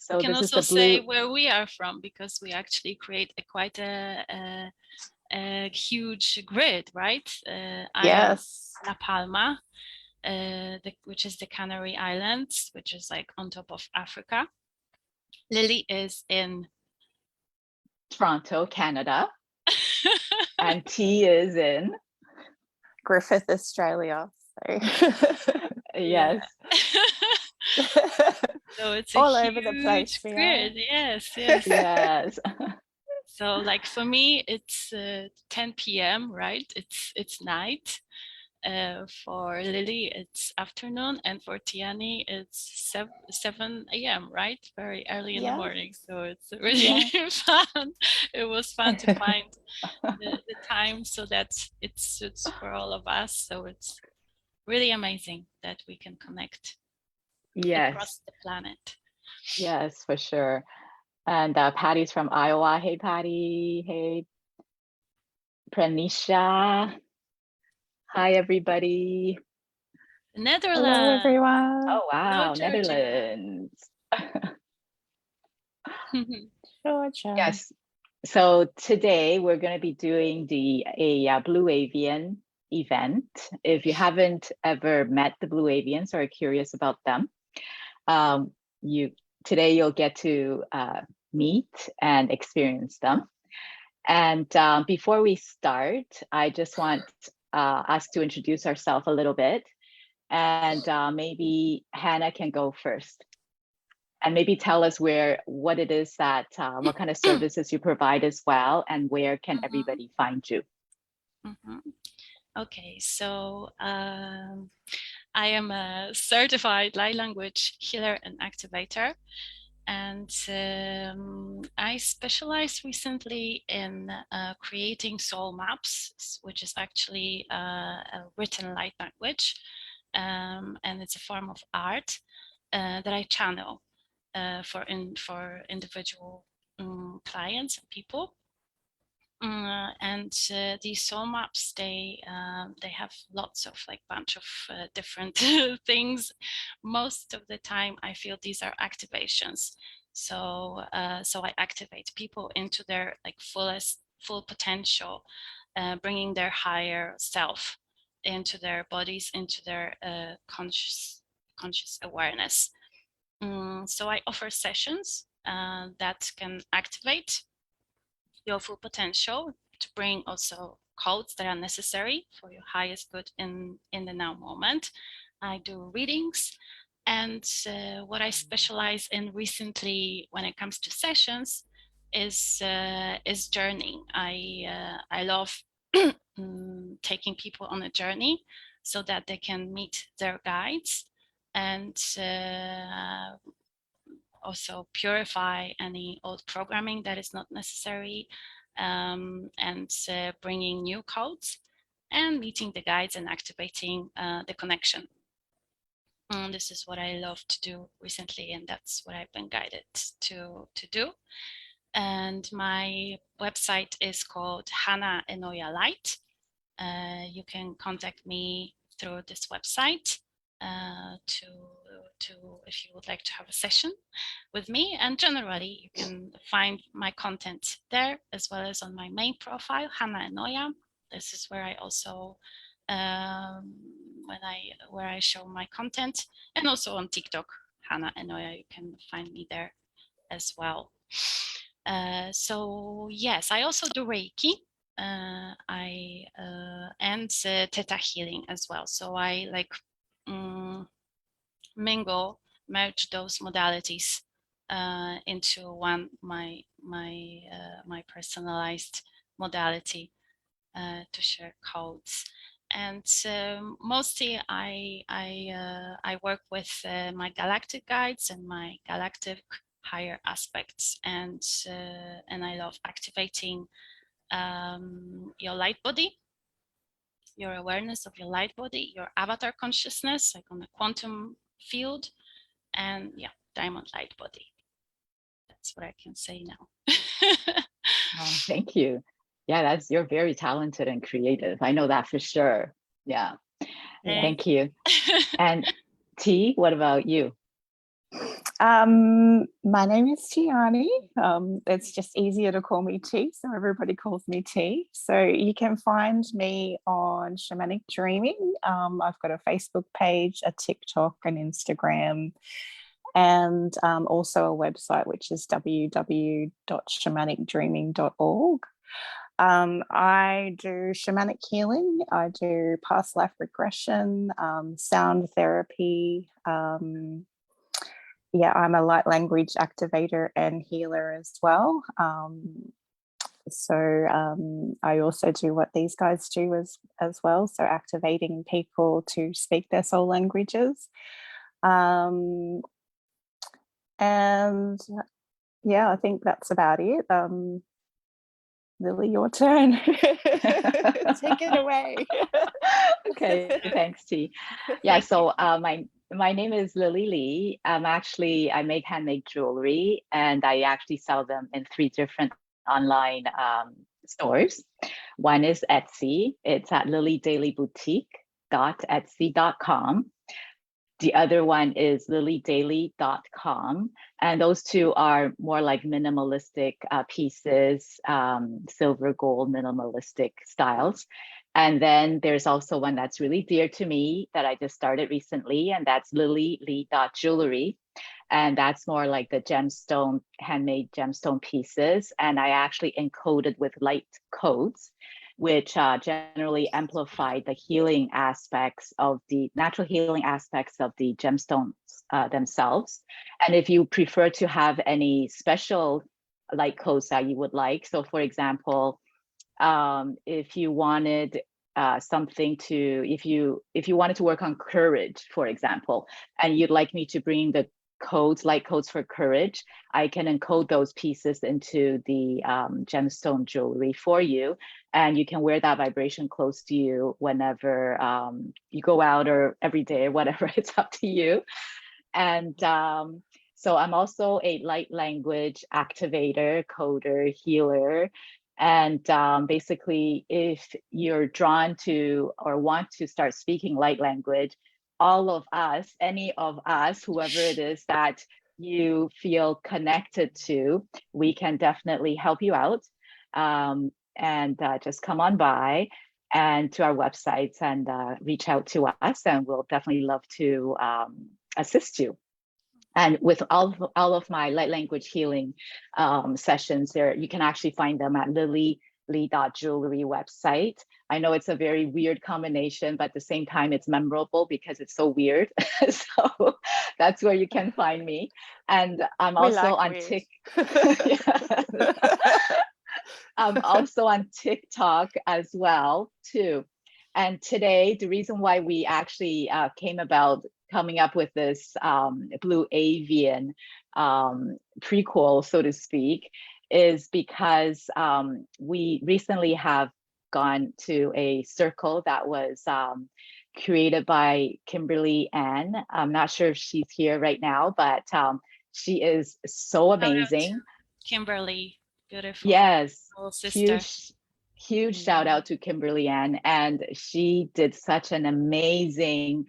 So can this is also the blue. say where we are from, because we actually create quite a huge grid, right? I am La Palma, which is the Canary Islands, which is like on top of Africa. Lily is in Toronto, Canada. And T is in Griffith, Australia. So. Yes. So it's all a over the place. grid. Yes, yes. Yes. So like for me, it's 10 p.m. right? It's night. For Lily, it's afternoon, and for Tiani, it's 7 a.m. right? Very early in the morning. So it's really fun. It was fun to find the time so that it suits for all of us. So it's really amazing that we can connect across the planet. Yes, for sure. And Patty's from Iowa. Hey, Patty. Hey, Pranisha. Hi, everybody. Netherlands. Hello, everyone. Oh, wow. Hello, Netherlands. Georgia. Yes. So today we're going to be doing a Blue Avian event. If you haven't ever met the Blue Avians or are curious about them, today you'll get to meet and experience them. And before we start, I just want us to introduce ourselves a little bit, and maybe Hanna can go first. And maybe tell us what it is that, what kind of services you provide as well, and where can everybody find you? Okay, so I am a certified light language healer and activator, and I specialized recently in creating soul maps, which is actually a written light language, and it's a form of art that I channel for individual clients and people. And these soul maps, they have lots of bunch of different things. Most of the time I feel these are activations, so I activate people into their full potential, bringing their higher self into their bodies, into their conscious awareness. So I offer sessions that can activate your full potential, to bring also codes that are necessary for your highest good in the now moment. I do readings, and what I specialize in recently when it comes to sessions is journeying. I love taking people on a journey so that they can meet their guides, and also purify any old programming that is not necessary, and bringing new codes and meeting the guides and activating the connection. This is what I love to do recently, and that's what I've been guided to do. And my website is called Hanna Enoya Light. You can contact me through this website if you would like to have a session with me. And generally you can find my content there, as well as on my main profile, Hanna Enoya. This is where I also where I show my content, and also on TikTok, Hanna Enoya. You can find me there as well. So yes, I also do Reiki. And Theta healing as well. So I merge those modalities into one, my personalized modality to share codes. And mostly I work with my galactic guides and my galactic higher aspects, and I love activating your light body, your awareness of your light body, your avatar consciousness, like on the quantum field, and yeah, diamond light body. That's what I can say now. Oh, thank you. Yeah, you're very talented and creative. I know that for sure. Yeah. Thank you. And T, what about you? My name is Tiani. It's just easier to call me T, so everybody calls me T. So you can find me on Shamanic Dreaming. I've got a Facebook page, a TikTok, an Instagram, and also a website, which is www.shamanicdreaming.org. I do shamanic healing. I do past life regression, sound therapy. Yeah, I'm a light language activator and healer as well. I also do what these guys do as well. So activating people to speak their soul languages. And yeah, I think that's about it. Lily, your turn. Take it away. Okay, thanks, T. Yeah, so my name is Lily Lee. I make handmade jewelry, and I actually sell them in 3 different online stores. One is Etsy. It's at lilydailyboutique.etsy.com. The other one is lilydaily.com. And those 2 are more like minimalistic pieces, silver, gold, minimalistic styles. And then there's also one that's really dear to me that I just started recently, and that's lilylee.jewelry. And that's more like the gemstone, handmade gemstone pieces. And I actually encoded with light codes, which generally amplify the healing aspects of the natural healing aspects of the gemstones themselves. And if you prefer to have any special light codes that you would like, so for example, if you wanted if you wanted to work on courage, for example, and you'd like me to bring the light codes for courage, I can encode those pieces into the gemstone jewelry for you, and you can wear that vibration close to you whenever you go out or every day or whatever. It's up to you. And so I'm also a light language activator, coder, healer. And basically, if you're drawn to or want to start speaking light language, all of us, any of us, whoever it is that you feel connected to, we can definitely help you out. And just come on by and to our websites and reach out to us, and we'll definitely love to assist you. And with all of my light language healing sessions there, you can actually find them at lilylee.jewelry website. I know it's a very weird combination, but at the same time, it's memorable because it's so weird. So that's where you can find me. And I'm also on TikTok. I'm also on TikTok as well, too. And today, the reason why we actually came about coming up with this Blue Avian prequel, so to speak, is because we recently have gone to a circle that was created by Kimberly Ann. I'm not sure if she's here right now, but she is so amazing. Kimberly, beautiful. Yes, sister. Huge shout out to Kimberly Ann, and she did such an amazing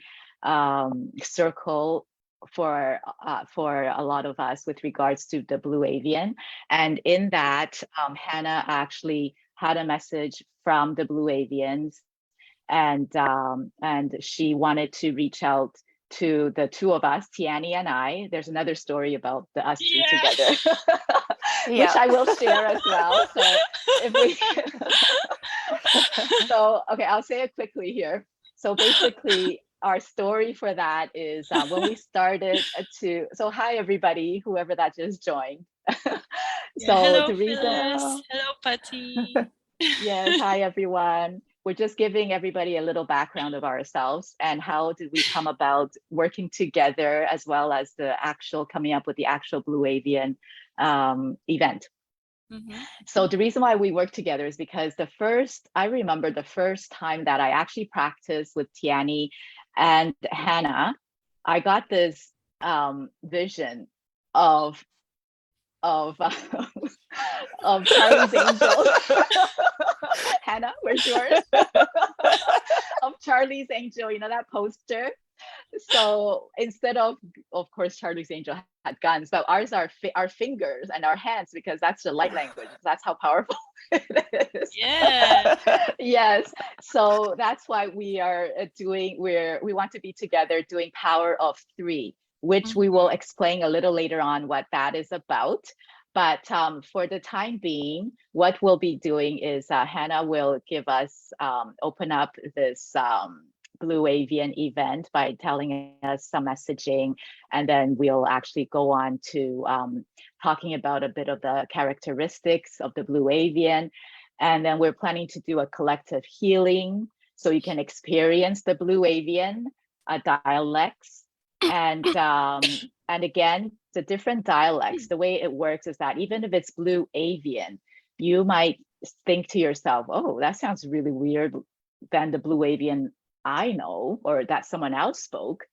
circle for a lot of us with regards to the Blue Avian. And in that, Hanna actually had a message from the Blue Avians, and she wanted to reach out to the 2 of us, Tiani and I. There's another story about us 3 together, which I will share as well. So okay, I'll say it quickly here. So basically, our story for that is when we started so hi everybody, whoever that just joined. Hello, the reason, hello Patty. Yes, hi everyone. We're just giving everybody a little background of ourselves and how did we come about working together, as well as coming up with the actual Blue Avian event. So the reason why we work together is because I remember the first time that I actually practiced with Tiani and Hanna, I got this vision of Charlie's Angels. Hanna, where's yours? Of Charlie's Angel, you know that poster? So instead of course, Charlie's Angel had guns, but ours are our fingers and our hands, because that's the light language. That's how powerful it is. Yeah. Yes. So that's why we are we want to be together doing Power of Three, which we will explain a little later on what that is about. But for the time being, what we'll be doing is Hanna will give us, open up this Blue Avian event by telling us some messaging, and then we'll actually go on to talking about a bit of the characteristics of the Blue Avian. And then we're planning to do a collective healing, so you can experience the Blue Avian dialects. And again, the different dialects, the way it works is that even if it's Blue Avian, you might think to yourself, oh, that sounds really weird than the Blue Avian I know, or that someone else spoke.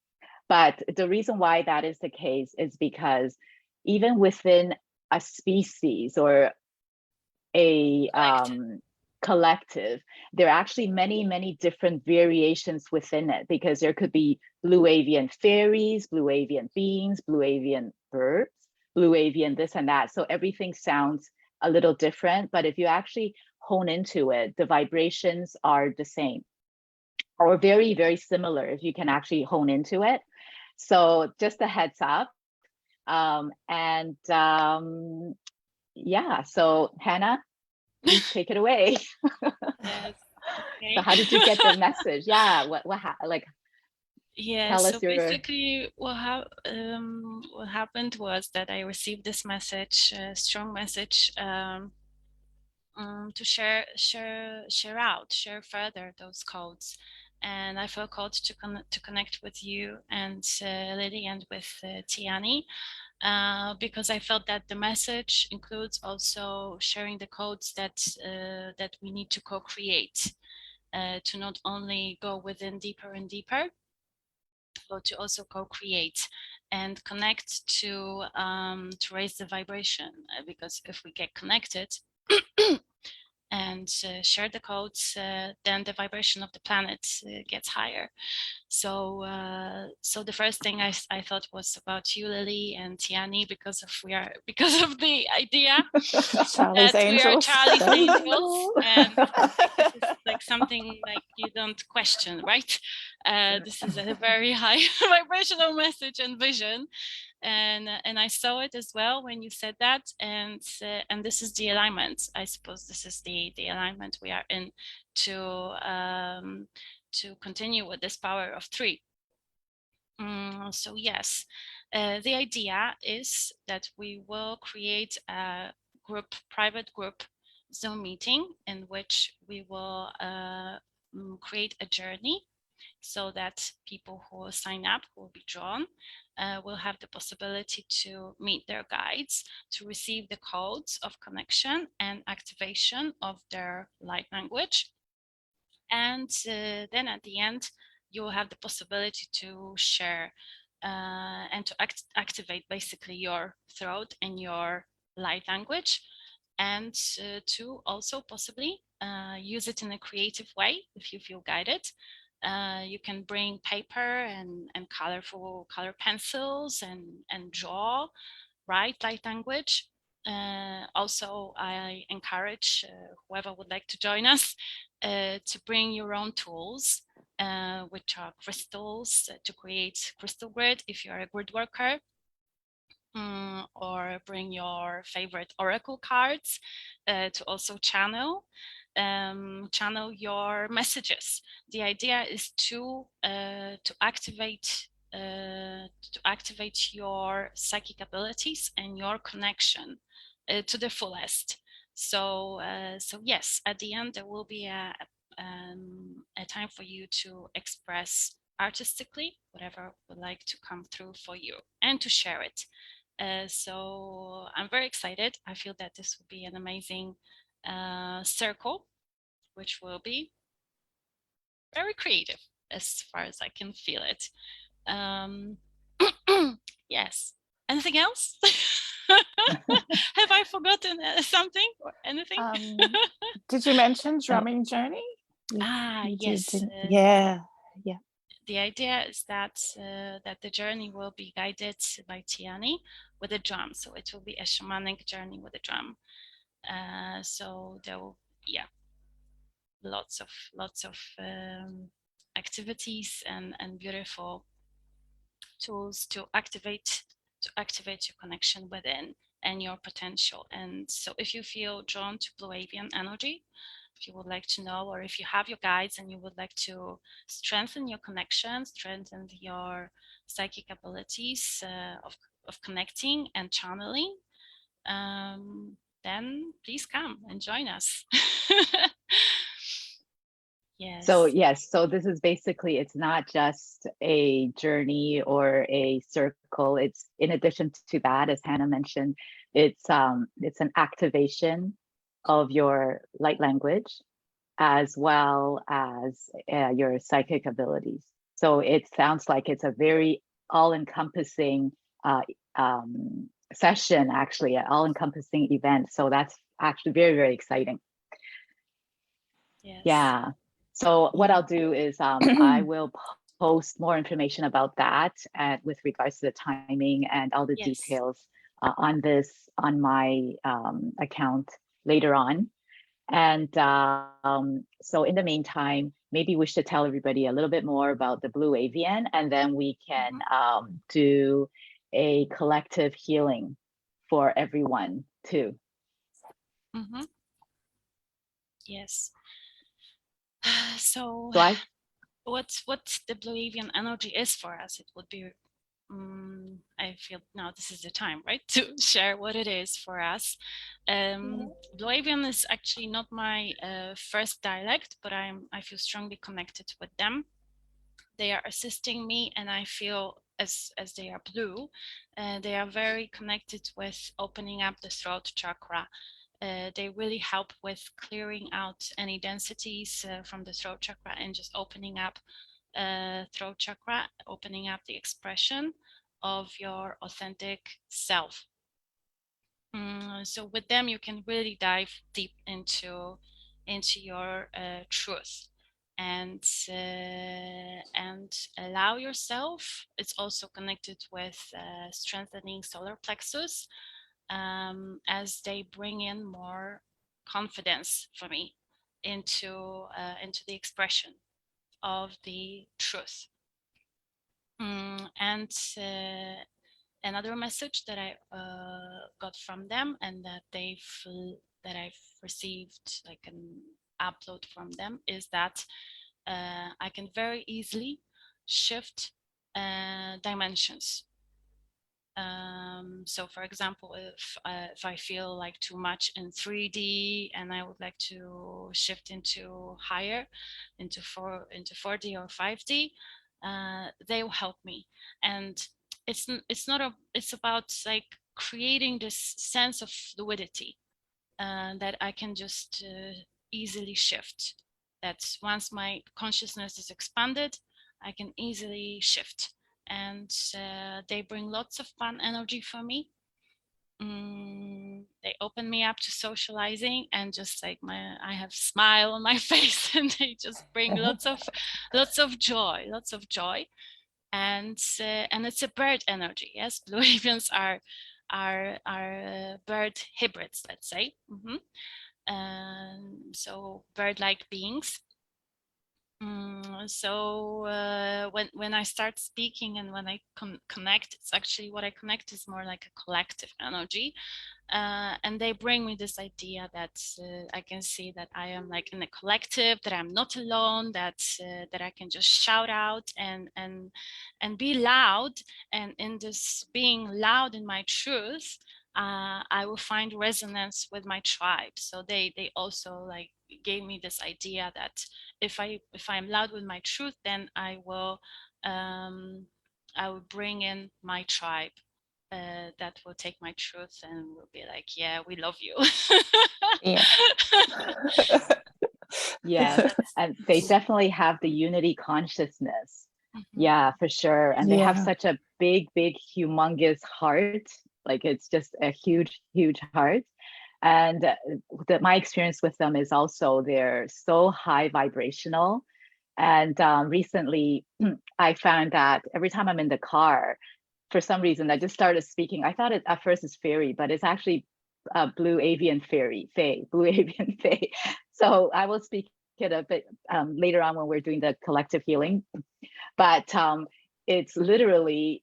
But the reason why that is the case is because even within a species or a collective, there are actually many different variations within it, because there could be Blue Avian fairies, Blue Avian beings, Blue Avian birds, Blue Avian this and that. So everything sounds a little different, but if you actually hone into it, the vibrations are the same, or very similar if you can actually hone into it. So just a heads up. Yeah, so Hanna, please take it away. Yes. Okay. So how did you get the message? Yeah, Yeah, tell so us your... basically what happened was that I received this message, a strong message, to share further those codes. And I felt called to connect with you and Lily and with Tiani, because I felt that the message includes also sharing the codes that that we need to co-create, to not only go within deeper and deeper, but to also co-create and connect to raise the vibration, because if we get connected and share the codes, then the vibration of the planet gets higher. So so the first thing I thought was about you, Lily, and Tiani, because of the idea Charlie's that we are Angels. Charlie's Angels, and this is like something like you don't question, right? This is a very high vibrational message and vision, and I saw it as well when you said that, and this is the alignment. I suppose this is the alignment we are in to continue with this Power of Three. So yes, the idea is that we will create a private group Zoom meeting in which we will create a journey, so that people who will sign up, who will be drawn, will have the possibility to meet their guides, to receive the codes of connection and activation of their light language. And then at the end, you will have the possibility to share and to activate basically your throat and your light language, and to also possibly use it in a creative way if you feel guided. You can bring paper and colorful color pencils and draw, write light language. Also, I encourage whoever would like to join us to bring your own tools, which are crystals, to create crystal grid if you're a grid worker, or bring your favorite oracle cards to also channel your messages. The idea is to activate your psychic abilities and your connection to the fullest. So so yes, at the end there will be a time for you to express artistically whatever would like to come through for you, and to share it. So I'm very excited. I feel that this will be an amazing circle, which will be very creative as far as I can feel it. Yes. Anything else? Have I forgotten something or anything? Did you mention drumming journey? Yes. Yeah. the idea is that that the journey will be guided by Tiani with a drum. So it will be a shamanic journey with a drum. So there will, yeah, lots of activities and beautiful tools to activate your connection within and your potential. And so if you feel drawn to Blue Avian energy, if you would like to know, or if you have your guides and you would like to strengthen your connection, strengthen your psychic abilities of connecting and channeling, then please come and join us. Yes. So yes, so this is basically, it's not just a journey or a circle. It's, in addition to that, as Hannah mentioned, it's an activation of your light language as well as your psychic abilities. So it sounds like it's a very all-encompassing session, actually, an all-encompassing event. So that's actually very, very exciting. Yes. Yeah. So what I'll do is I will post more information about that and with regards to the timing and all the details on this on my account later on. And so in the meantime, maybe we should tell everybody a little bit more about the Blue Avian, and then we can do a collective healing for everyone too. Yes. So what the Blue Avian energy is for us, it would be, I feel now this is the time, right, to share what it is for us. Blue Avian is actually not my first dialect, but I feel strongly connected with them. They are assisting me, and I feel as they are blue, they are very connected with opening up the throat chakra. They really help with clearing out any densities from the throat chakra and just opening up throat chakra, opening up the expression of your authentic self. So with them, you can really dive deep into your truth and allow yourself. It's also connected with strengthening solar plexus, as they bring in more confidence for me into the expression of the truth. And another message that I got from them, and that I've received like an upload from them, is that I can very easily shift dimensions. So for example, if I feel like too much in 3D and I would like to shift into higher, into 4D or 5D, they will help me. And it's about like creating this sense of fluidity that I can just easily shift. That once my consciousness is expanded, I can easily shift. And they bring lots of fun energy for me. They open me up to socializing, and just like I have smile on my face, and they just bring lots of joy. And it's a bird energy. Yes, Blue Avians are bird hybrids, let's say. So bird-like beings. So when I start speaking and when I connect, it's actually what I connect is more like a collective energy. And they bring me this idea that I can see that I am like in a collective, that I'm not alone, that I can just shout out and be loud. And in this being loud in my truth, I will find resonance with my tribe. So they also like gave me this idea that if I'm loud with my truth, then I will bring in my tribe. That will take my truth and will be like, yeah, we love you. Yeah. Yes, and they definitely have the unity consciousness. Yeah, for sure. And they have such a big, humongous heart. Like it's just a huge, huge heart. And my experience with them is also they're so high vibrational And recently, I found that every time I'm in the car, for some reason, I just started speaking. I thought it at first is fairy, but it's actually blue avian fairy, fae, blue avian fae. So I will speak it a bit later on when we're doing the collective healing. But it's literally,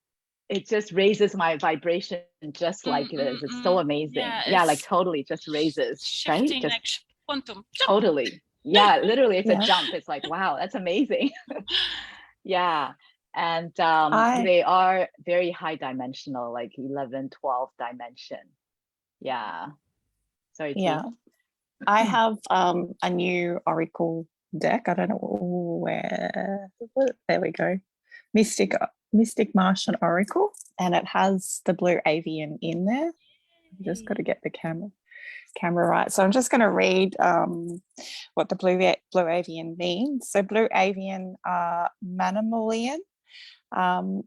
it just raises my vibration just like it is. It's so amazing. Yeah, like totally just raises, right? Shifting Just like quantum. totally. Yeah, literally it's Yeah. a jump. It's like, wow, that's amazing. Yeah. And I they are very high dimensional, like 11, 12 dimension. Yeah. Sorry, yeah, T. I have a new oracle deck. I don't know where. There we go. Mystic Martian Oracle, and it has the blue avian in there. You just got to get the camera right. So I'm just going to read what the blue avian means. So blue avian are mammalian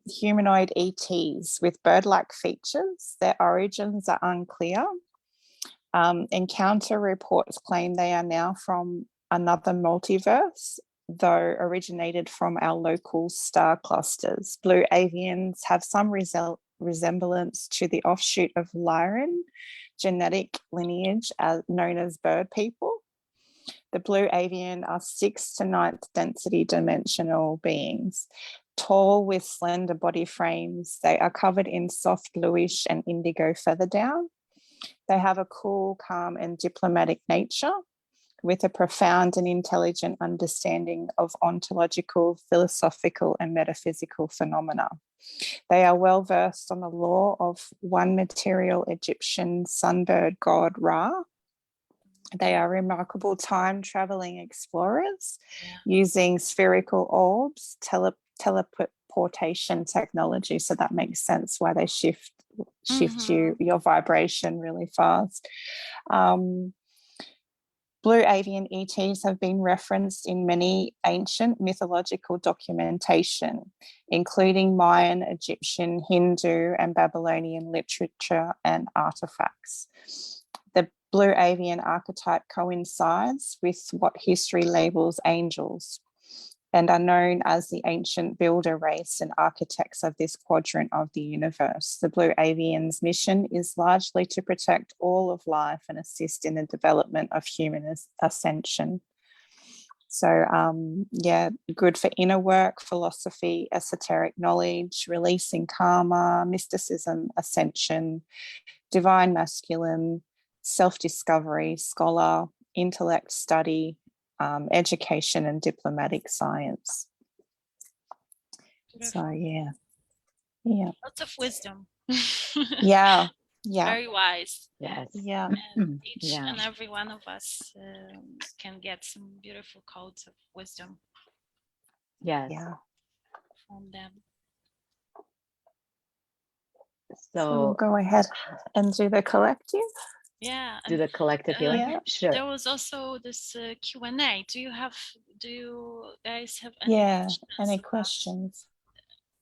humanoid ETs with bird-like features. Their origins are unclear. Encounter reports claim they are now from another multiverse, though originated from our local star clusters. Blue avians have some resemblance to the offshoot of Lyran genetic lineage known as bird people. The blue avian are 6th to 9th density dimensional beings. Tall with slender body frames, they are covered in soft bluish and indigo feather down. They have a cool, calm, and diplomatic nature with a profound and intelligent understanding of ontological, philosophical, and metaphysical phenomena. They are well versed on the lore of one material Egyptian sunbird god Ra. They are remarkable time-traveling explorers using spherical orbs, teleportation technology. So that makes sense why they shift your vibration really fast. Blue avian ETs have been referenced in many ancient mythological documentation, including Mayan, Egyptian, Hindu, and Babylonian literature and artifacts. The blue avian archetype coincides with what history labels angels and are known as the ancient builder race and architects of this quadrant of the universe. The blue avian's mission is largely to protect all of life and assist in the development of human ascension. So yeah, good for inner work, philosophy, esoteric knowledge, releasing karma, mysticism, ascension, divine masculine, self-discovery, scholar, intellect, study, education, and diplomatic science. Beautiful. So yeah, Lots of wisdom. yeah. Very wise. Yes. Yeah. And each and every one of us can get some beautiful codes of wisdom. Yes. Yeah. From them. So we'll go ahead and do the collective. Yeah. Do the collective healing. Yeah. Sure. There was also this Q&A. Do you guys have any questions? Any questions?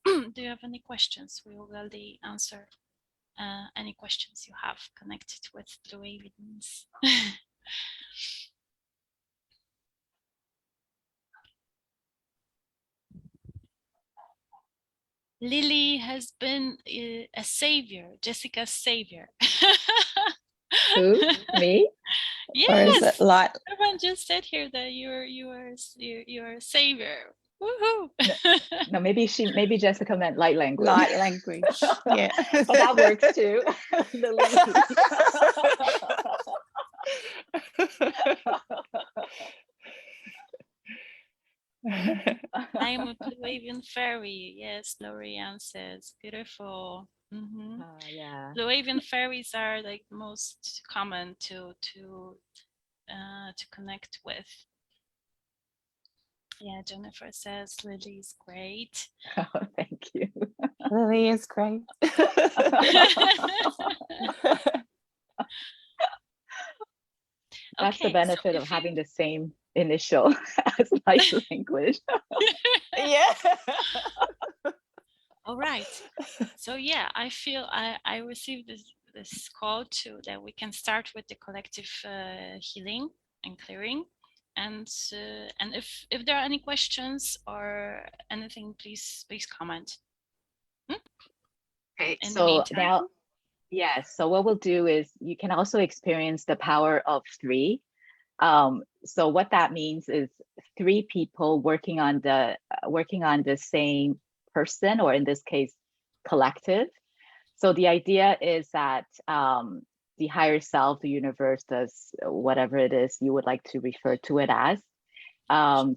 Do you have any questions? We will gladly answer any questions you have connected with Blue Avians. Lily has been a savior, Jessica's savior. Who? Me? Yes. Or is it light? Everyone just said here that you're a savior. Woohoo! No, maybe Jessica meant light language. Light language. Yeah. But that works too. Lily. I am a blue avian fairy. Yes, Lorianne says. Beautiful. Yeah. Blue avian fairies are like most common to connect with. Yeah, Jennifer says Lily is great. Oh, thank you. Lily is great. That's the benefit of having the same initial as light language. Yeah. All right. So yeah, I feel I received this call too that we can start with the collective healing and clearing. And if there are any questions or anything, please comment. Okay, In the so meantime, now, yes, so what we'll do is you can also experience the power of three. So what that means is three people working on the same person, or in this case, collective. So the idea is that the higher self, the universe, does whatever it is you would like to refer to it as,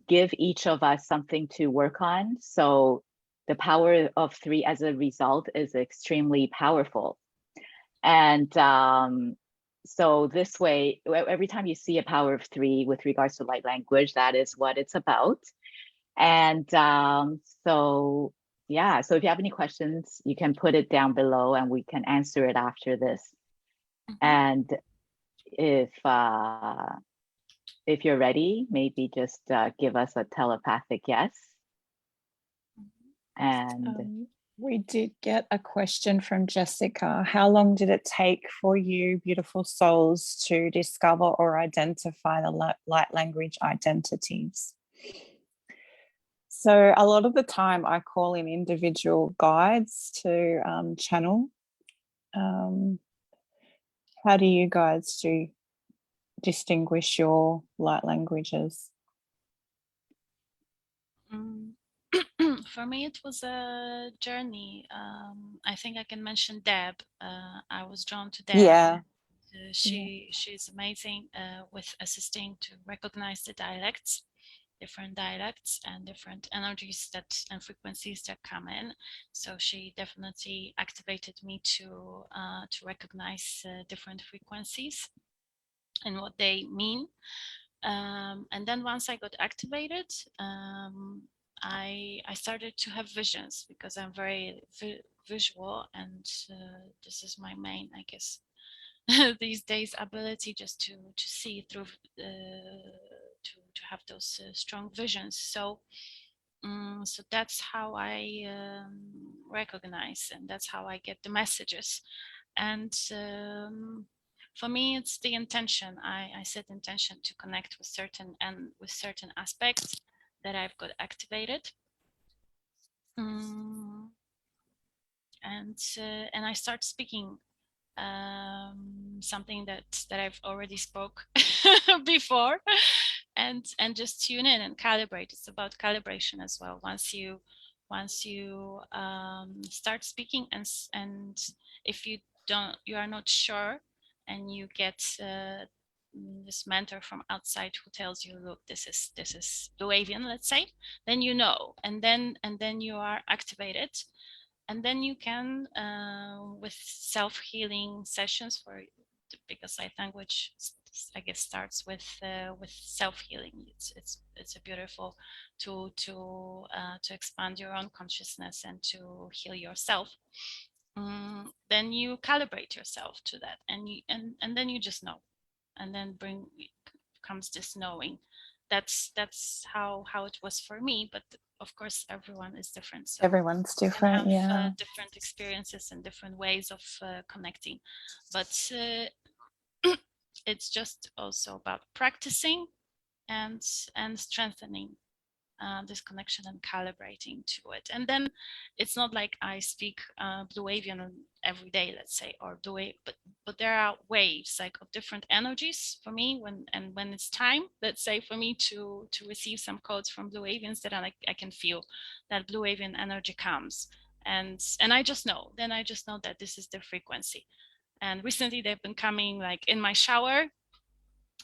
give each of us something to work on. So the power of three as a result is extremely powerful. And so this way, every time you see a power of three with regards to light language, that is what it's about. And so, yeah, so if you have any questions, you can put it down below and we can answer it after this. And if you're ready, maybe just give us a telepathic yes. And we did get a question from Jessica. How long did it take for you, beautiful souls, to discover or identify the light language identities? So a lot of the time I call in individual guides to channel. How do you guys distinguish your light languages? For me, it was a journey. I think I can mention Deb. I was drawn to Deb. Yeah. She's amazing with assisting to recognize the different dialects and different energies and frequencies that come in. So she definitely activated me to recognize different frequencies and what they mean. And then once I got activated, I started to have visions, because I'm very visual, and this is my main, I guess, these days, ability just to see through, to have those strong visions. So so that's how I recognize, and that's how I get the messages. And for me, it's the intention. I set intention to connect with certain aspects that I've got activated. And I start speaking something that I've already spoke before, and just tune in and calibrate. It's about calibration as well. Once you start speaking, and if you are not sure, and you get this mentor from outside who tells you, look, this is Blue Avian, let's say, then you know, and then you are activated. And then you can, with self-healing sessions, because light language, I guess, starts with self-healing. It's a beautiful tool to expand your own consciousness and to heal yourself. Then you calibrate yourself to that, and then you just know, and then comes this knowing. That's how it was for me, but of course everyone is different, so everyone's different. Yeah, different experiences and different ways of connecting, but it's just also about practicing and strengthening this connection and calibrating to it. And then it's not like I speak Blue Avian every day, let's say, or Blue Wave, but there are waves like of different energies for me when it's time, let's say, for me to receive some codes from Blue Avians, that I can feel that Blue Avian energy comes, and I just know that this is the frequency. And recently they've been coming like in my shower.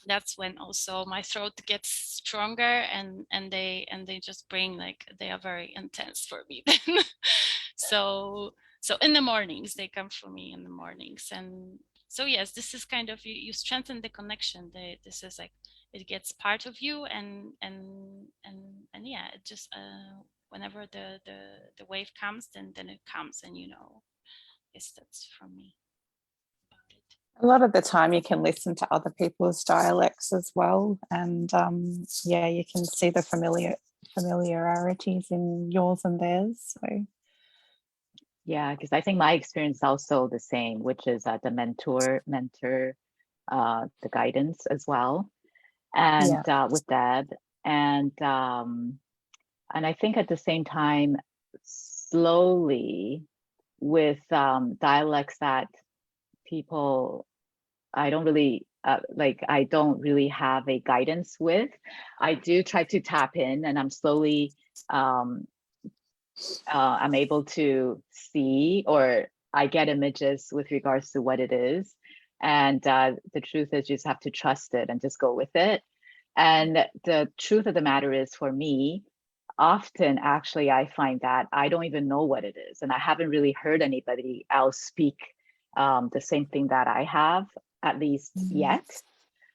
That's when also my throat gets stronger, and they just bring, like, they are very intense for me then. so in the mornings they come for me in the mornings. And so yes, this is kind of, you strengthen the connection. This is like, it gets part of you, and yeah, it just whenever the wave comes, then it comes, and yes, that's from me. a lot of the time you can listen to other people's dialects as well, and yeah, you can see the familiarities in yours and theirs. So yeah, because I think my experience is also the same, which is the mentor, the guidance as well. and with Deb, and I think at the same time, slowly with dialects that people I don't really I don't really have a guidance with. I do try to tap in, and I'm slowly I'm able to see, or I get images with regards to what it is. And the truth is, you just have to trust it and just go with it. And the truth of the matter is, for me, often actually I find that I don't even know what it is, and I haven't really heard anybody else speak the same thing that I have, at least yet.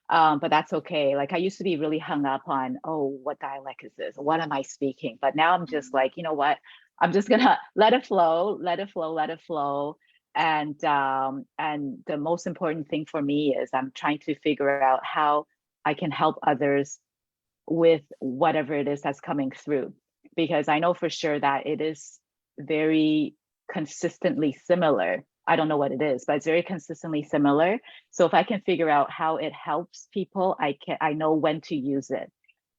But that's okay. Like, I used to be really hung up on, oh, what dialect is this? What am I speaking? But now I'm just like, you know what? I'm just gonna let it flow, let it flow, let it flow. And the most important thing for me is I'm trying to figure out how I can help others with whatever it is that's coming through, because I know for sure that it is very consistently similar. I don't know what it is, but it's very consistently similar. So if I can figure out how it helps people, I know when to use it,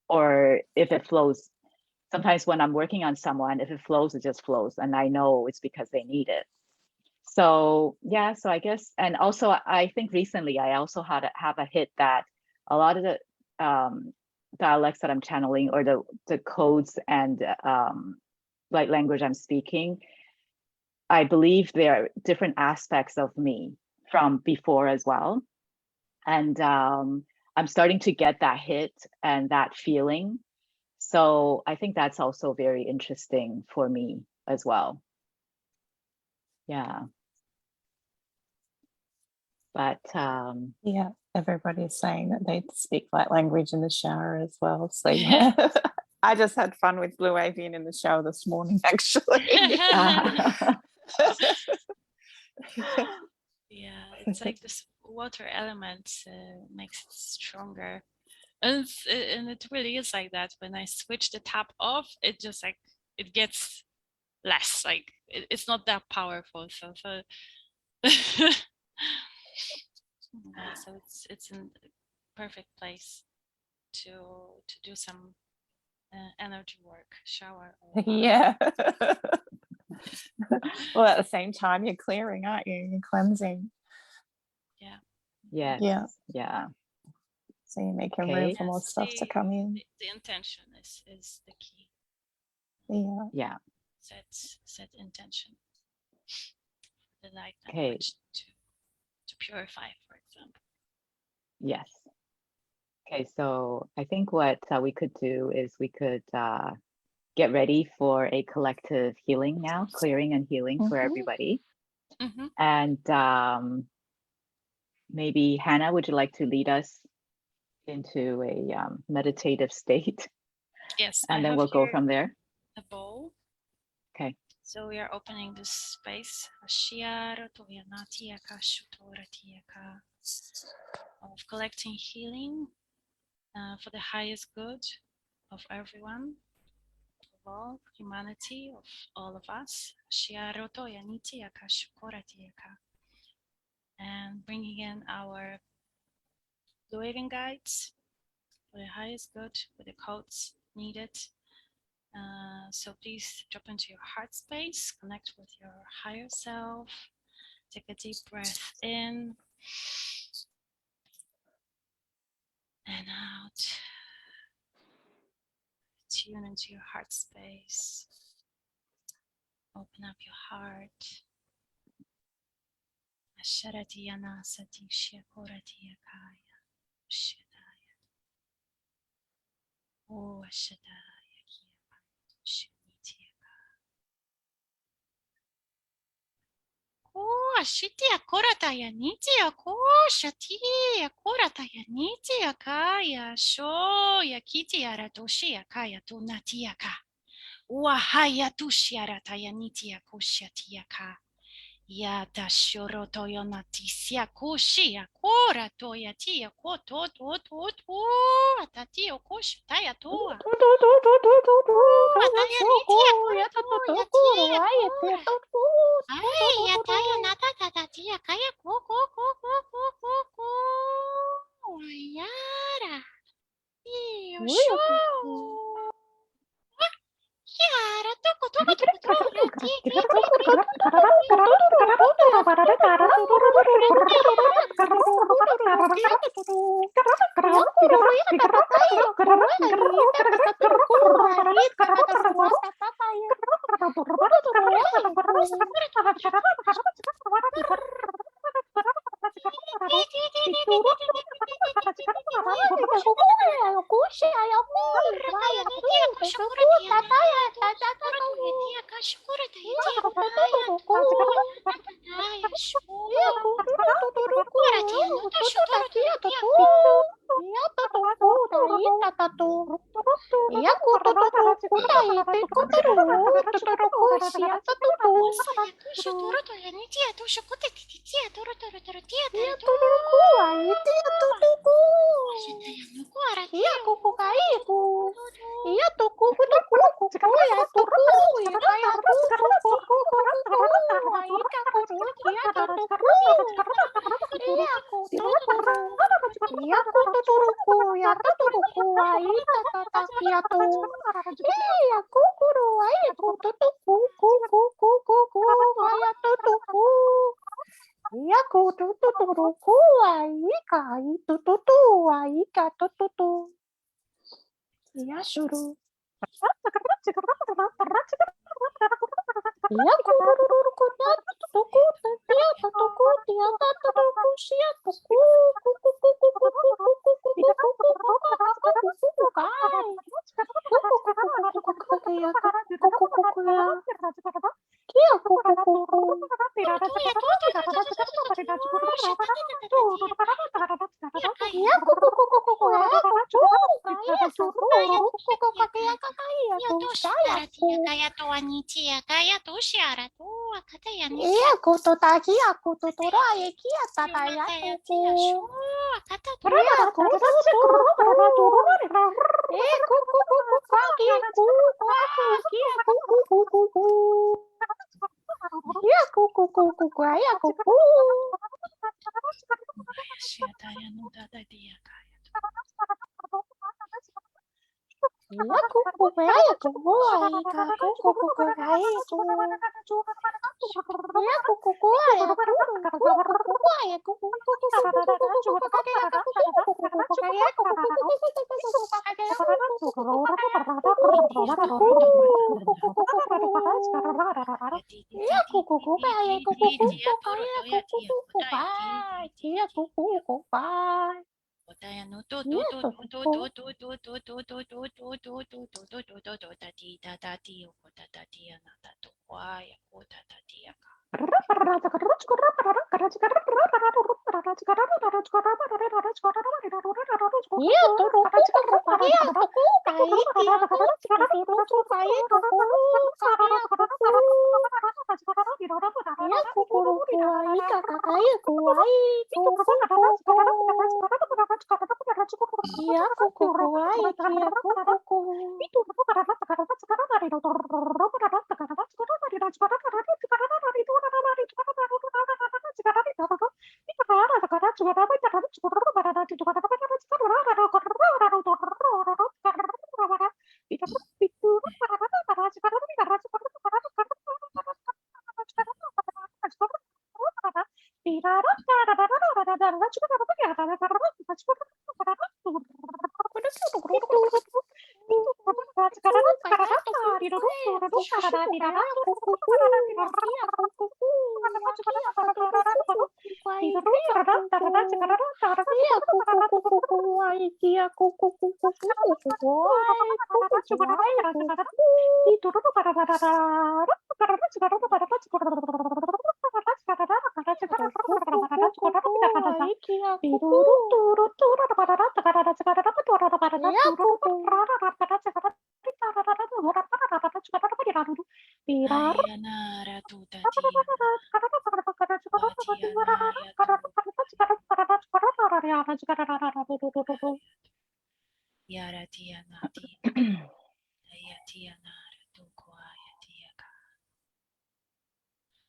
or if it flows. Sometimes when I'm working on someone, if it flows, it just flows, and I know it's because they need it. So yeah, so I guess, and also I think recently I also had to have a hit that a lot of the dialects that I'm channeling, or the codes and light language I'm speaking, I believe there are different aspects of me from before as well. And I'm starting to get that hit and that feeling. So I think that's also very interesting for me as well. Yeah. But yeah, everybody's saying that they speak light language in the shower as well. So yeah. I just had fun with Blue Avian in the shower this morning, actually. Yeah, it's like this water element makes it stronger. And it really is like that. When I switch the tap off, it just like, it gets less, like it's not that powerful. So yeah, so it's in the perfect place to do some energy work, shower. Yeah. Well, at the same time, you're clearing, aren't you? You're cleansing. Yeah. Yes. Yeah. Yeah. So you're making room for more stuff to come in. The intention is the key. Yeah. Yeah. Set intention. The light language to purify, for example. Yes. Okay, so I think what we could do is we could get ready for a collective healing now, clearing and healing for everybody. And maybe Hannah, would you like to lead us into a meditative state? Yes. And then we'll go from there. A bowl. Okay. So we are opening this space of collecting healing for the highest good of everyone, of all humanity, of all of us. And bringing in our blue waving guides for the highest good with the codes needed. So please drop into your heart space, connect with your higher self, take a deep breath in and out. Tune into your heart space. Open up your heart. Oh, Ashitia Korataya Nitia Ko Shatia Korataya Nitia Kaya Sho Yakitia Ratoshia Kaya Tunatiaka Wahaya Tushiarataya Nitia Koshatiaka Yata Shorotoyo Natisia Koshia Koratoya Tia Koto to Atatio Koshataya Toa Ataya Nitia Koratoya Tia Ay, ya taya nata tata tia kaya ko. Yara. よしょやらとことことことらちけち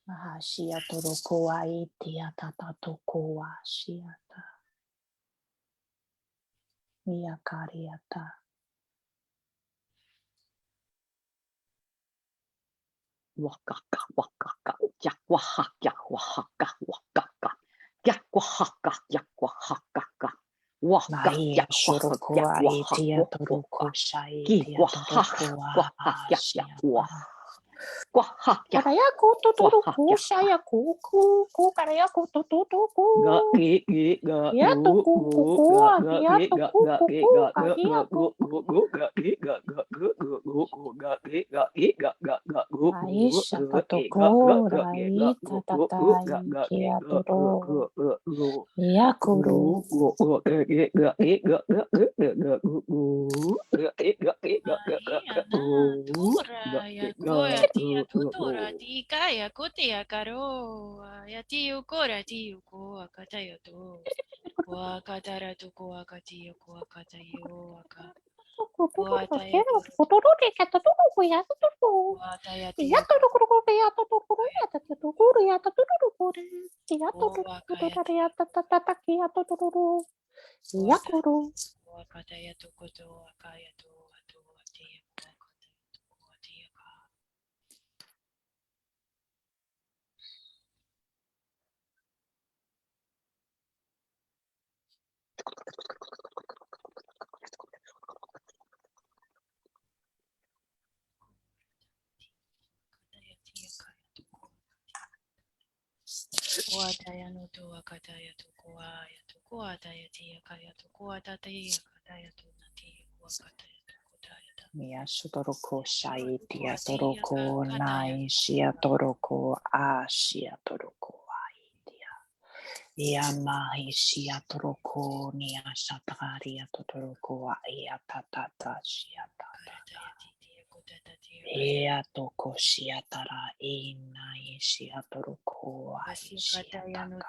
Mahashiato roko ai tia tatato koa shiata. Miyakariata. wakaka wakaka yakwahaka wahaka wakaka yakwahaka yakwahaka waka Maia shurukua itia turuku shai itia turukua ashia. Karayaku tuturuku shayaku ku karayaku tuturuku. Ya tuku kuku ya tuku kuku ya Aisha tatokora ita tatai kia toro. Yakuru. Ya koya tia tutura tika ya kutia karo ya tiu kora tiu ko akata yo to wakatara to ko akati yo ko akata yo aka wata ya to wata ya tia Yakuru. wakata ya to koto akaya to ato atia ko akata ya to ko atia ka Wataya no to akataya to koaya to koataya tia kaya to koataya kataya to natia wakataya to kotaya ta. Miyashudoroko shai tia toroko nai shia toroko a shia toroko aitia. Yamahi shia toroko nia shatari toroko aia tatata shia tatata. Ea toko shia tara inai shia toroko ai shia taka.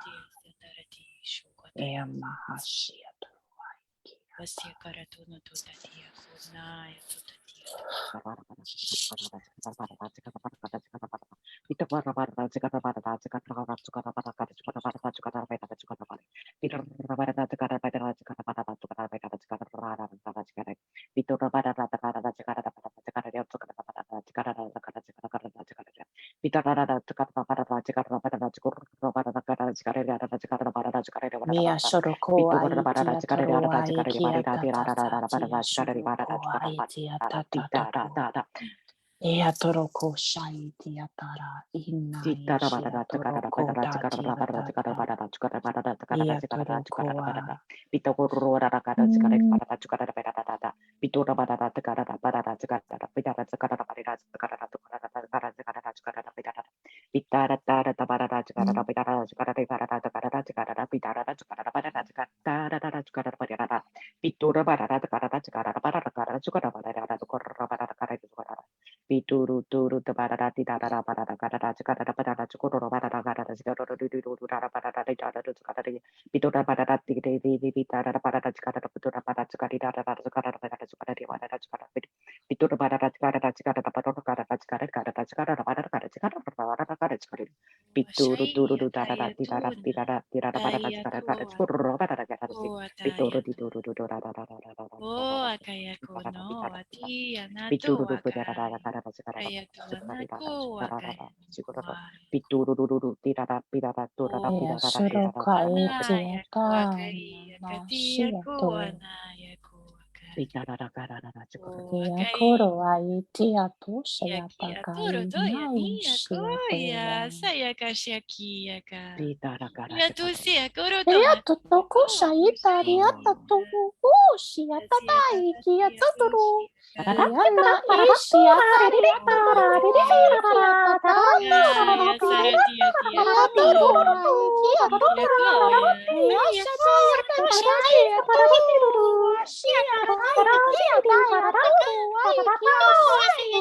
Ea maha shia toroko aikia. Vasya karatu no to tatia konaya to tatia to. Mia shoroko aitia taro aikia tatata tia shoroko aitia tatata. Ea toroko shai tia tara inai shia toroko tatia tata. Ea toroko a. Pituru turu the barada di dada barada gada chukada barada chukuru barada gada chukada barada chukada pitura barada di pitara barada chukada pitura barada chukada dada chukada barada chukada di barada chukada pitura barada chukada barada gada chukada barada gada chukada pituru turu dada di dada barada chukada chukuru barada gada pituru di turu dada Oh, akaya ko no, ati anato Pituru akaya. Kaya to anako akaya. Pituru tirara pirara turara Mia pirara shoroko aitia Anaya ko ta. akaya, Na katia shia ko to. anaya ko akaya. pitara karara Oh, Ea akaya. koro aitia to shia Yakia toro takai to ya nai ni shia akoya, to. saya kashiaki yaka. pitara karara Ya tu si akoro to na Riato toko ko, shaita riata to ushi atatai kia totoro. Riana ishi atariata iki atatai ya shito. saratia tia Riato ko. kora iki atoro. Riasha tayata kia toro. Ashi atatai kia taya toro. Aiki atai.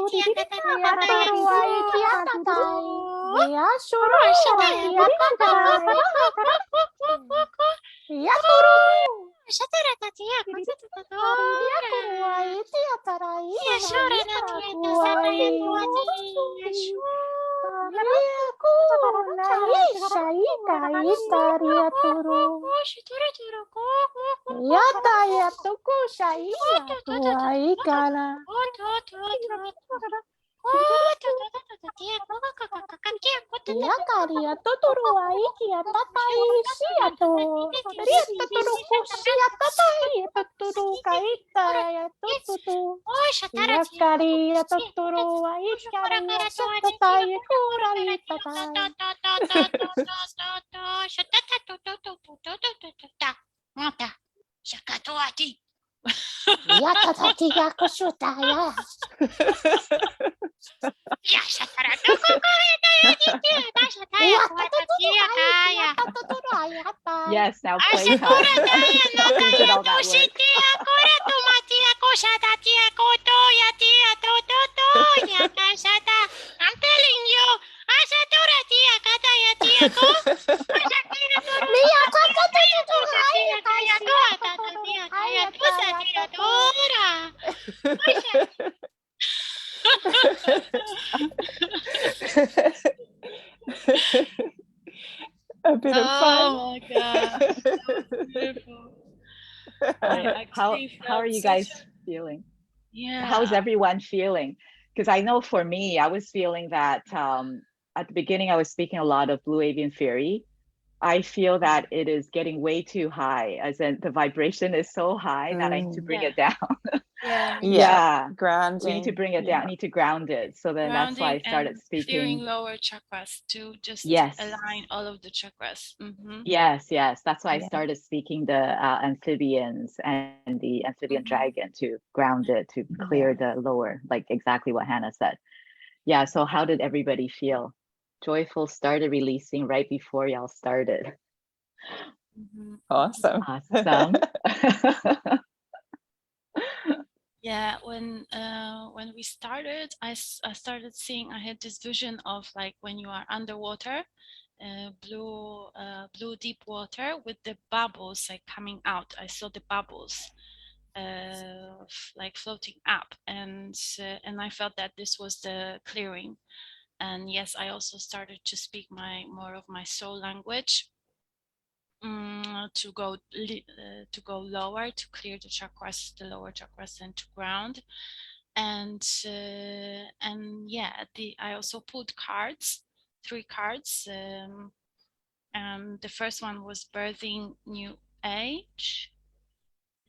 Riatoro aiki atatai. Riashoro aiki atatai. Yatoro! Yatoro! Tiatarai! Kuai! Ariaku! Naisha! Ita! Ita! Riatoro! Yata! Yatuku! Shai! Yatuai! Kana! Iakaria totorua ikia tatai siato. Rietta toruku siatatai toturu kaita ja tututu. Iakaria totorua ikaria satatai kurari tatai. Ja tatati ja kosuta ja. Yes, now playtime. Who did all that work? I'm telling you. A bit of fun. Oh my god, beautiful. How are you guys feeling? Yeah. How's everyone feeling? Because I know for me, I was feeling that at the beginning, I was speaking a lot of Blue Avian Fairy. I feel that it is getting way too high, as in the vibration is so high that I need to bring it down. Yeah, grounding. We need to bring it down. I need to ground it. So then that's why I started speaking. Clearing lower chakras to just align all of the chakras. Yes. That's why I started speaking the amphibians and the amphibian dragon to ground it, to clear the lower, like exactly what Hannah said. Yeah, so how did everybody feel? Joyful started releasing right before y'all started. Awesome. Yeah, when we started, I started seeing, I had this vision of like when you are underwater, blue deep water with the bubbles like coming out. I saw the bubbles like floating up, and I felt that this was the clearing. And yes, I also started to speak more of my soul language, to go lower, to clear the chakras, the lower chakras, and to ground. And yeah, I also pulled cards, 3 cards. The first one was birthing new age.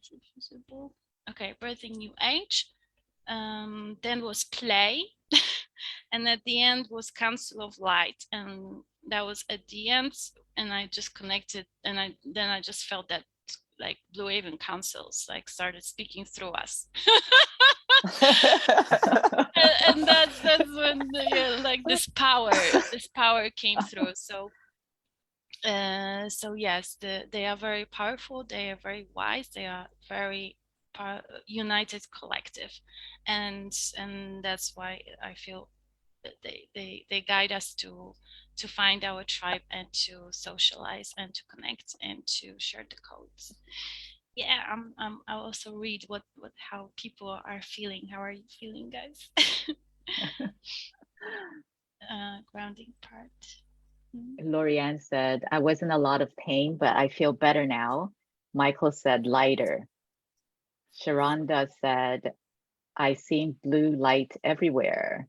Is it visible? Okay, birthing new age. Then was play. And at the end was council of light, and that was at the end. And I just connected, and then I just felt that like Blue Avian councils like started speaking through us. and that's when like this power came through. So yes, they are very powerful, they are very wise, they are very united collective, and that's why I feel that they guide us to find our tribe and to socialize and to connect and to share the codes. Yeah, I'll also read how people are feeling. How are you feeling, guys? Grounding part. Lorianne said, I was in a lot of pain, but I feel better now. Michael said, lighter. Sharonda said, I seen blue light everywhere.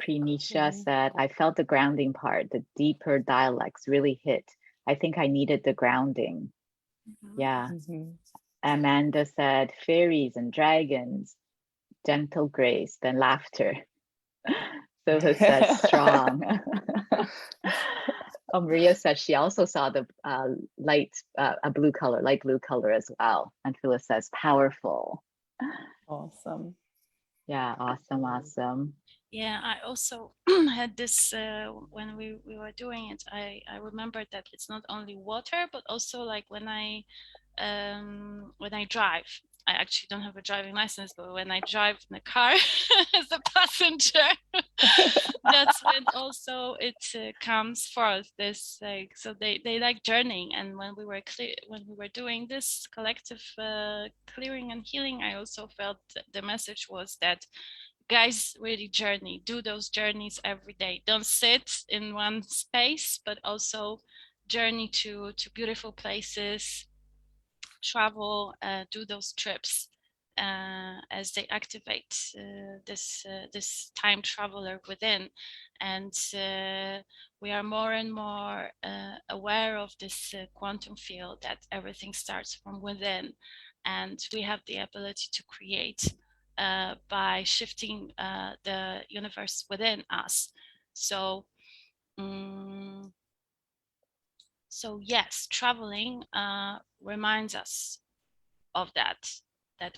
Prenisha said, I felt the grounding part, the deeper dialects really hit. I think I needed the grounding. Yeah. Amanda said, fairies and dragons, gentle grace, then laughter. Soha says, strong. Maria says she also saw the light blue color as well. And Phyllis says, powerful. Awesome. Yeah, awesome. Yeah, I also had this when we were doing it. I remembered that it's not only water, but also like when I drive. I actually don't have a driving license, but when I drive in a car as a passenger, that's when also it comes forth. This like, so they like journeying, and when we were doing this collective clearing and healing, I also felt that the message was that, guys, really journey, do those journeys every day. Don't sit in one space, but also journey to beautiful places, travel, do those trips. as they activate this time traveler within, and we are more and more aware of this quantum field, that everything starts from within, and we have the ability to create by shifting the universe within us. So so yes, traveling reminds us of that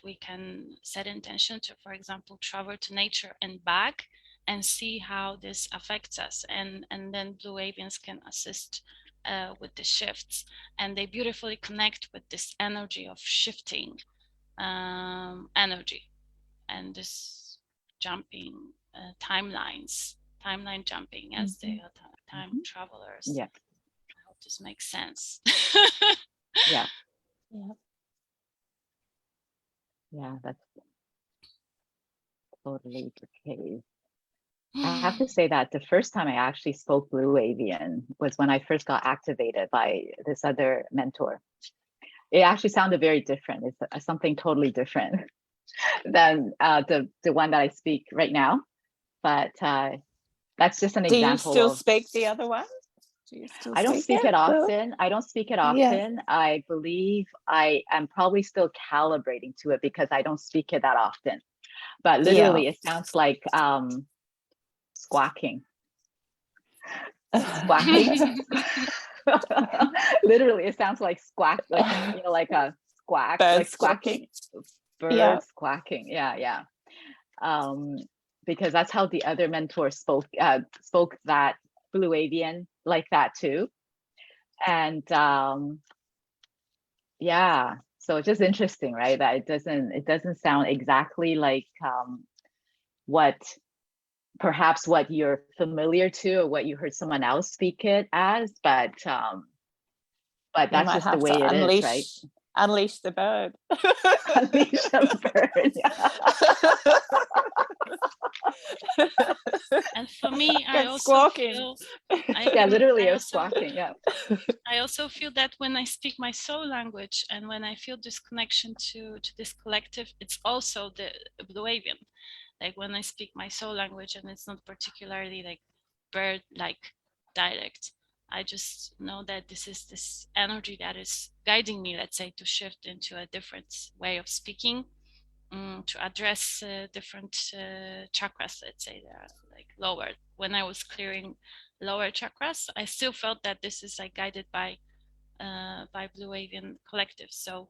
we can set intention to, for example, travel to nature and back and see how this affects us, and then blue avians can assist with the shifts, and they beautifully connect with this energy of shifting energy and this jumping timeline jumping, as they are time travelers. Yeah. I hope this makes sense. Yeah. Yeah. Yeah, that's totally the case. I have to say that the first time I actually spoke Blue Avian was when I first got activated by this other mentor. It actually sounded very different. It's something totally different than the one that I speak right now. But that's just an Do you example still of. speak the other one? Do you still I don't speak it often. I don't speak it often. I believe I am probably still calibrating to it because I don't speak it that often. But literally, it sounds like squawking. Squawking. Literally, it sounds like squawk, like like a squawk, Bird like squawking. Birds squawking. Yeah. Because that's how the other mentor spoke that Blue Avian like that too. And yeah, so it's just interesting, right? That it doesn't sound exactly like what perhaps what you're familiar to or what you heard someone else speak it as, but that's just the way it is, right? Unleash the bird. Unleash the bird. And for me, I also squawking. feel literally a squawking. Yeah. I also feel that when I speak my soul language and when I feel this connection to this collective, it's also the Blue Avian. Like when I speak my soul language, and it's not particularly like bird-like dialect, I just know that this is this energy that is guiding me, let's say, to shift into a different way of speaking, to address different chakras, let's say, that are like lower. When I was clearing lower chakras, I still felt that this is like guided by Blue Avian collective. So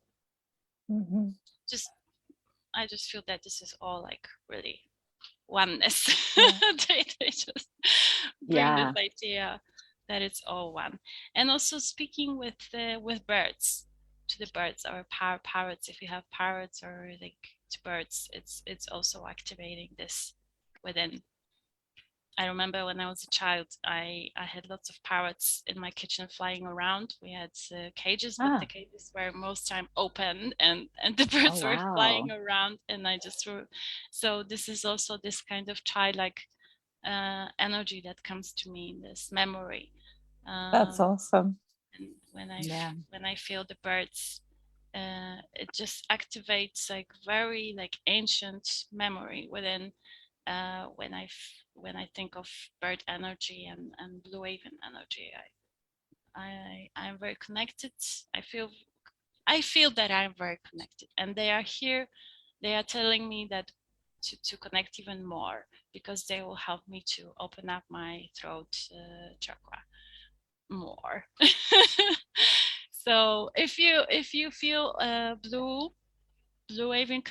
I just feel that this is all like really oneness. They just bring this idea that it's all one. And also speaking with birds, to the birds or parrots, if you have parrots or like to birds, it's also activating this within. I remember when I was a child, I had lots of parrots in my kitchen flying around. We had cages, but the cages were most time open, and the birds were flying around, and I just so this is also this kind of childlike energy that comes to me in this memory. That's awesome. And when I feel the birds, it just activates like very like ancient memory within. When I think of bird energy and Blue Avian energy, I'm very connected. I feel that I'm very connected, and they are here. They are telling me that to connect even more, because they will help me to open up my throat chakra more. So if you feel Blue Avian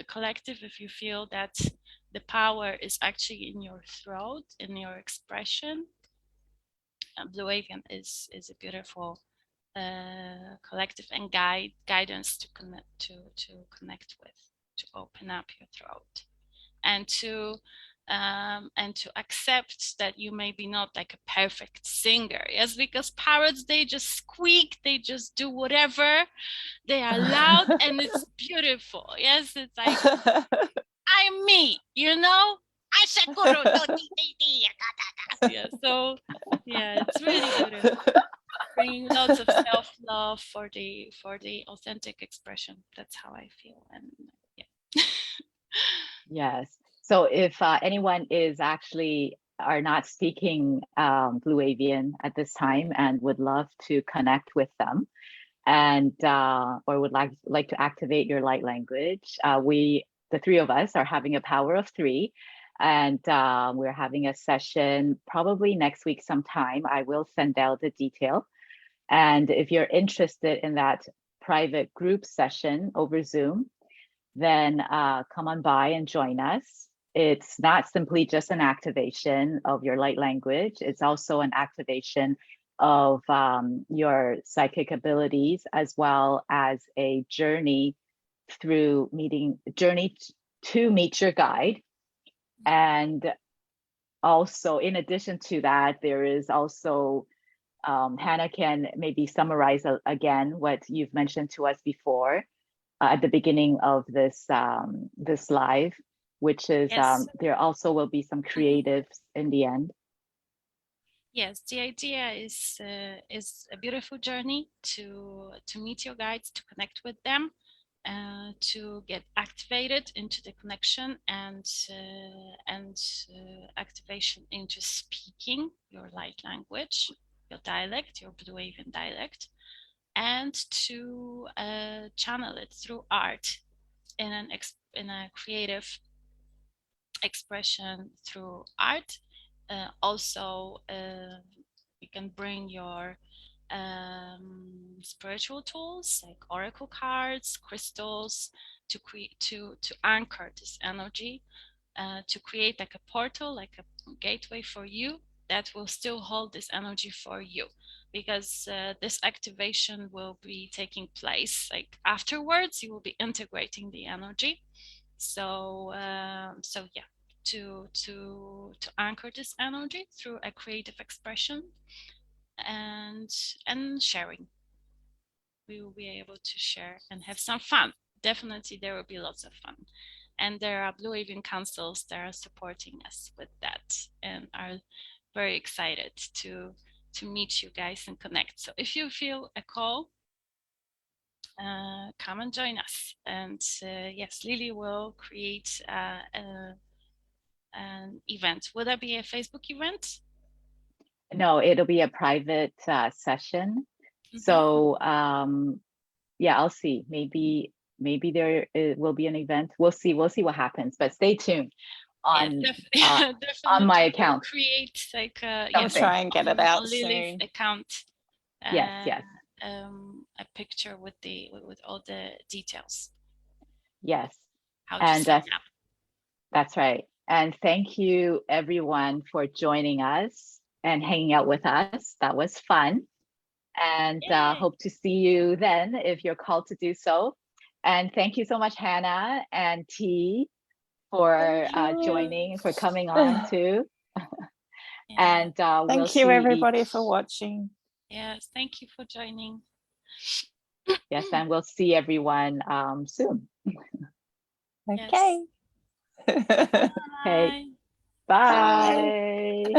collective, if you feel that the power is actually in your throat, in your expression, Blue Avian is a beautiful collective and guidance to connect with, to open up your throat, and to accept that you may be not like a perfect singer. Yes, because parrots, they just squeak, they just do whatever, they are loud, and it's beautiful. Yes, it's like I'm me, you know. Yeah, so yeah, it's really beautiful, bringing lots of self-love for the authentic expression. That's how I feel. And yeah, Yes. So if anyone is actually are not speaking Blue Avian at this time and would love to connect with them and or would like to activate your light language, the three of us are having a power of three, and we're having a session probably next week sometime. I will send out the detail. And if you're interested in that private group session over Zoom, then come on by and join us. It's not simply just an activation of your light language. It's also an activation of your psychic abilities, as well as a journey to meet your guide. And also, in addition to that, there is also Hanna can maybe summarize again what you've mentioned to us before at the beginning of this this live, which is Yes. there also will be some creatives in the end. Yes, the idea is a beautiful journey to meet your guides, to connect with them, to get activated into the connection and activation into speaking your light language, your dialect, your Blue Avian dialect, and to channel it through art in a creative expression through art. Also, you can bring your spiritual tools like oracle cards, crystals, to anchor this energy, to create like a portal, like a gateway for you that will still hold this energy for you, because this activation will be taking place like afterwards. You will be integrating the energy. So yeah, to anchor this energy through a creative expression and sharing. We will be able to share and have some fun. Definitely there will be lots of fun, and there are Blue Avian councils that are supporting us with that and are very excited to meet you guys and connect. So if you feel a call, come and join us. And yes, Lily will create an event. Will there be a Facebook event? No, it'll be a private session. So yeah, I'll see. Maybe there will be an event. We'll see what happens, but stay tuned on on my account. Create like I'll try and get it out on Lily's soon. account. Yes. A picture with all the details. Yes. How to sign up. That's right. And thank you everyone for joining us and hanging out with us. That was fun. And hope to see you then if you're called to do so. And thank you so much, Hanna and T, for joining, for coming on too. And thank you everybody for watching. Yes, thank you for joining. Yes, and we'll see everyone soon. Okay. Yes. Okay. Bye.